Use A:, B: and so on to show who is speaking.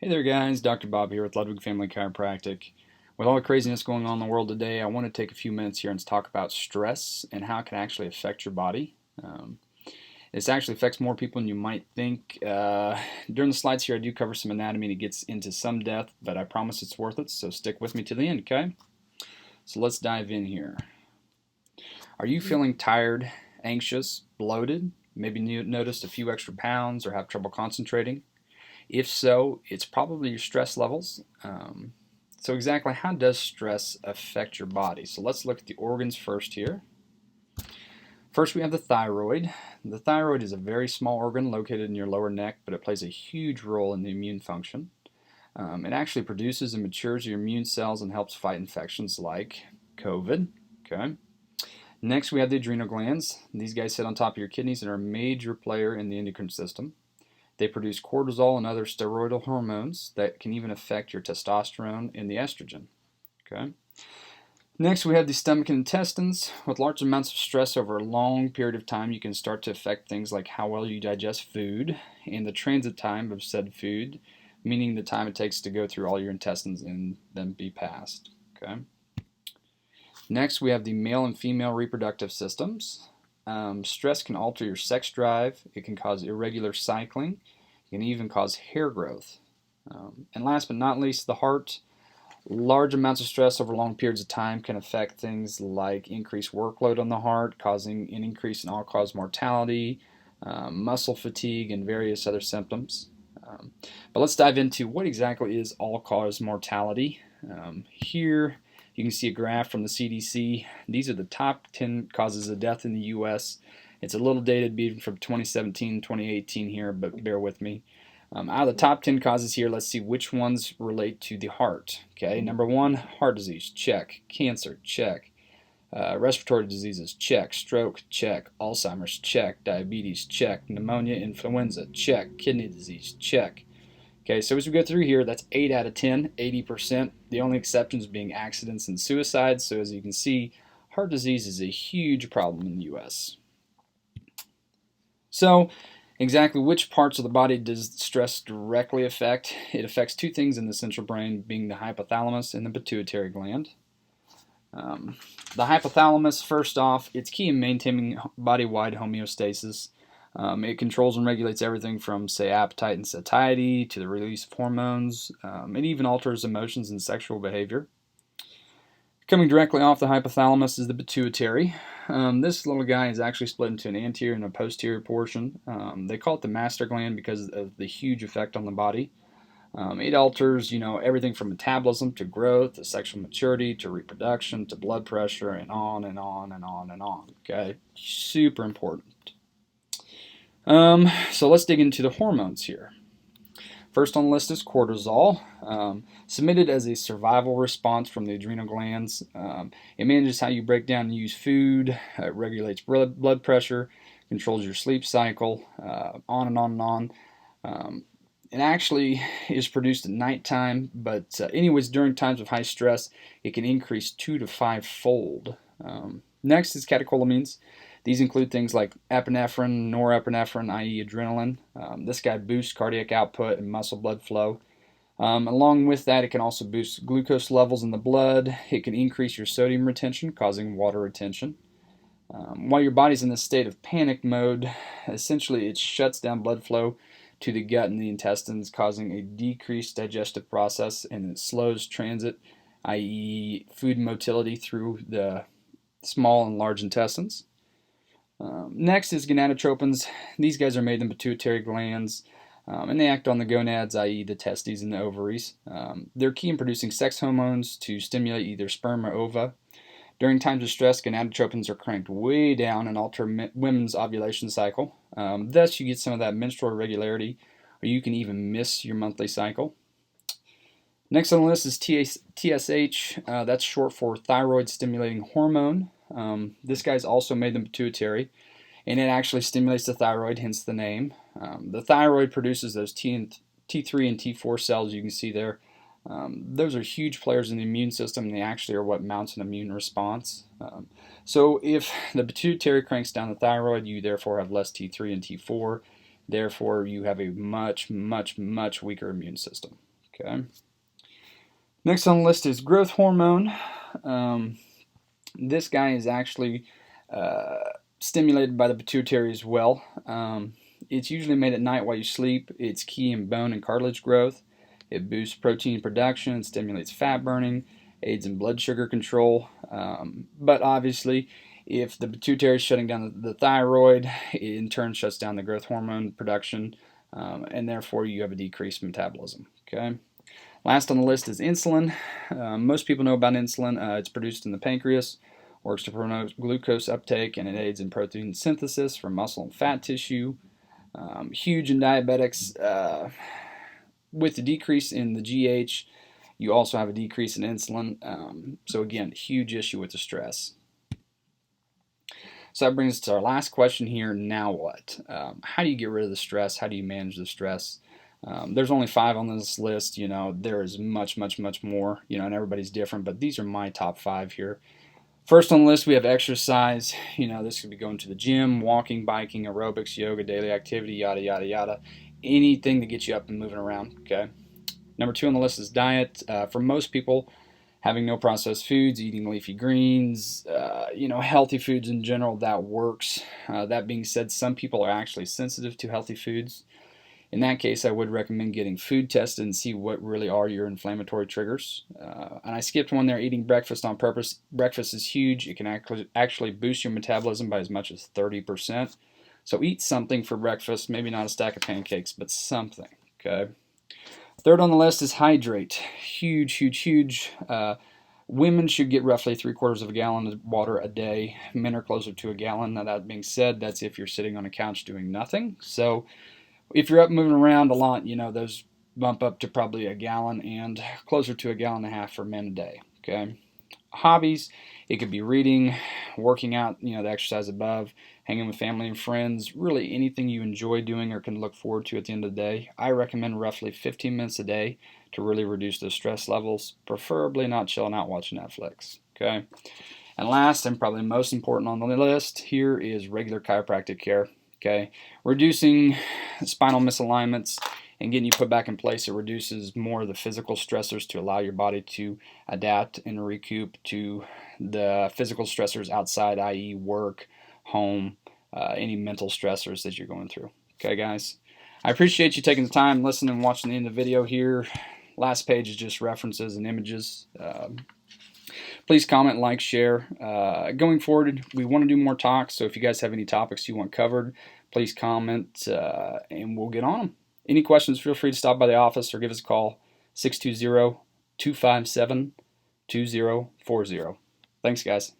A: there guys, Dr. Bob here with Ludwig Family Chiropractic. With all the craziness going on in the world today, I want to take a few minutes here and talk about stress and how it can actually affect your body. This actually affects more people than you might think. During the slides here I do cover some anatomy and it gets into some depth, but I promise it's worth it, so stick with me to the end, okay? So let's dive in here. Are you feeling tired, anxious, bloated, maybe noticed a few extra pounds or have trouble concentrating? If so, it's probably your stress levels. So exactly how does stress affect your body? So let's look at the organs first here. First we have the thyroid. The thyroid is a very small organ located in your lower neck, but it plays a huge role in the immune function. It actually produces and matures your immune cells and helps fight infections like COVID. Okay. Next we have the adrenal glands. These guys sit on top of your kidneys and are a major player in the endocrine system. They produce cortisol and other steroidal hormones that can even affect your testosterone and the estrogen. Okay. Next, we have the stomach and intestines. With large amounts of stress over a long period of time, you can start to affect things like how well you digest food and the transit time of said food, meaning the time it takes to go through all your intestines and then be passed. Okay. Next, we have the male and female reproductive systems. Stress can alter your sex drive. It can cause irregular cycling. It can even cause hair growth. And last but not least, the heart. Large amounts of stress over long periods of time can affect things like increased workload on the heart, causing an increase in all-cause mortality, muscle fatigue, and various other symptoms. But let's dive into what exactly is all-cause mortality. Here you can see a graph from the CDC. These are the top 10 causes of death in the U.S. It's a little dated, being from 2017, 2018 here, but bear with me. Out of the top 10 causes here, let's see which ones relate to the heart. Okay, number 1, heart disease, check. Cancer, check. Respiratory diseases, check. Stroke, check. Alzheimer's, check. Diabetes, check. Pneumonia, influenza, check. Kidney disease, check. Okay, so as we go through here, that's 8 out of 10, 80%. The only exceptions being accidents and suicides. So as you can see, heart disease is a huge problem in the U.S. So exactly which parts of the body does stress directly affect? It affects two things in the central brain, being the hypothalamus and the pituitary gland. The hypothalamus, first off, it's key in maintaining body-wide homeostasis. It controls and regulates everything from, say, appetite and satiety to the release of hormones. It even alters emotions and sexual behavior. Coming directly off the hypothalamus is the pituitary. This little guy is actually split into an anterior and a posterior portion. They call it the master gland because of the huge effect on the body. It alters, everything from metabolism to growth to sexual maturity to reproduction to blood pressure and on and on and on and on. Okay, super important. So let's dig into the hormones here. First on the list is cortisol, submitted as a survival response from the adrenal glands. It manages how you break down and use food, it regulates blood pressure, controls your sleep cycle, on and on and on. It actually is produced at nighttime, but anyways, during times of high stress, it can increase 2 to 5-fold. Next is catecholamines. These include things like epinephrine, norepinephrine, i.e. adrenaline. This guy boosts cardiac output and muscle blood flow. Along with that, it can also boost glucose levels in the blood. It can increase your sodium retention, causing water retention. While your body's in this state of panic mode, essentially it shuts down blood flow to the gut and the intestines, causing a decreased digestive process, and it slows transit, i.e. food motility through the small and large intestines. Next is gonadotropins. These guys are made in the pituitary glands, and they act on the gonads, i.e. the testes and the ovaries. They're key in producing sex hormones to stimulate either sperm or ova. During times of stress, gonadotropins are cranked way down and alter women's ovulation cycle. Thus, you get some of that menstrual irregularity, or you can even miss your monthly cycle. Next on the list is TSH. That's short for thyroid stimulating hormone. This guy's also made in the pituitary, and it actually stimulates the thyroid, hence the name. The thyroid produces those T3 and T4 cells you can see there. Those are huge players in the immune system, and they actually are what mounts an immune response. So if the pituitary cranks down the thyroid, you therefore have less T3 and T4. Therefore, you have a much, much, much weaker immune system. Okay. Next on the list is growth hormone. This guy is actually stimulated by the pituitary as well. It's usually made at night while you sleep. It's key in bone and cartilage growth. It boosts protein production, stimulates fat burning, aids in blood sugar control. But obviously, if the pituitary is shutting down the thyroid, it in turn shuts down the growth hormone production, and therefore you have a decreased metabolism. Okay. Last on the list is insulin. Most people know about insulin. It's produced in the pancreas, works to promote glucose uptake, and it aids in protein synthesis for muscle and fat tissue. Huge in diabetics. With the decrease in the GH, you also have a decrease in insulin. So again, huge issue with the stress. So that brings us to our last question here. Now what? How do you get rid of the stress? How do you manage the stress? There's only 5 on this list. There is much more, and everybody's different, but these are my top 5 here. First on the list, we have exercise. This could be going to the gym, walking, biking, aerobics, yoga, daily activity, yada, yada, yada. Anything to get you up and moving around, okay? Number 2 on the list is diet. For most people, having no processed foods, eating leafy greens, healthy foods in general, that works. That being said, some people are actually sensitive to healthy foods. In that case, I would recommend getting food tested and see what really are your inflammatory triggers. And I skipped one there, eating breakfast on purpose. Breakfast is huge. It can actually boost your metabolism by as much as 30%. So eat something for breakfast, maybe not a stack of pancakes, but something, okay? Third on the list is hydrate. Huge. Women should get roughly 3/4 of a gallon of water a day. Men are closer to a gallon. Now, that being said, that's if you're sitting on a couch doing nothing. So if you're up moving around a lot, those bump up to probably a gallon and closer to a gallon and a half for men a day, okay? Hobbies, it could be reading, working out, the exercise above, hanging with family and friends, really anything you enjoy doing or can look forward to at the end of the day. I recommend roughly 15 minutes a day to really reduce those stress levels, preferably not chilling out watching Netflix, okay? And last and probably most important on the list here is regular chiropractic care. Okay, reducing spinal misalignments and getting you put back in place, it reduces more of the physical stressors to allow your body to adapt and recoup to the physical stressors outside, i.e. work, home, any mental stressors that you're going through. Okay, guys? I appreciate you taking the time, listening, and watching the end of the video here. Last page is just references and images. Please comment, like, share. Going forward, we want to do more talks, so if you guys have any topics you want covered, please comment, and we'll get on them. Any questions, feel free to stop by the office or give us a call, 620-257-2040. Thanks, guys.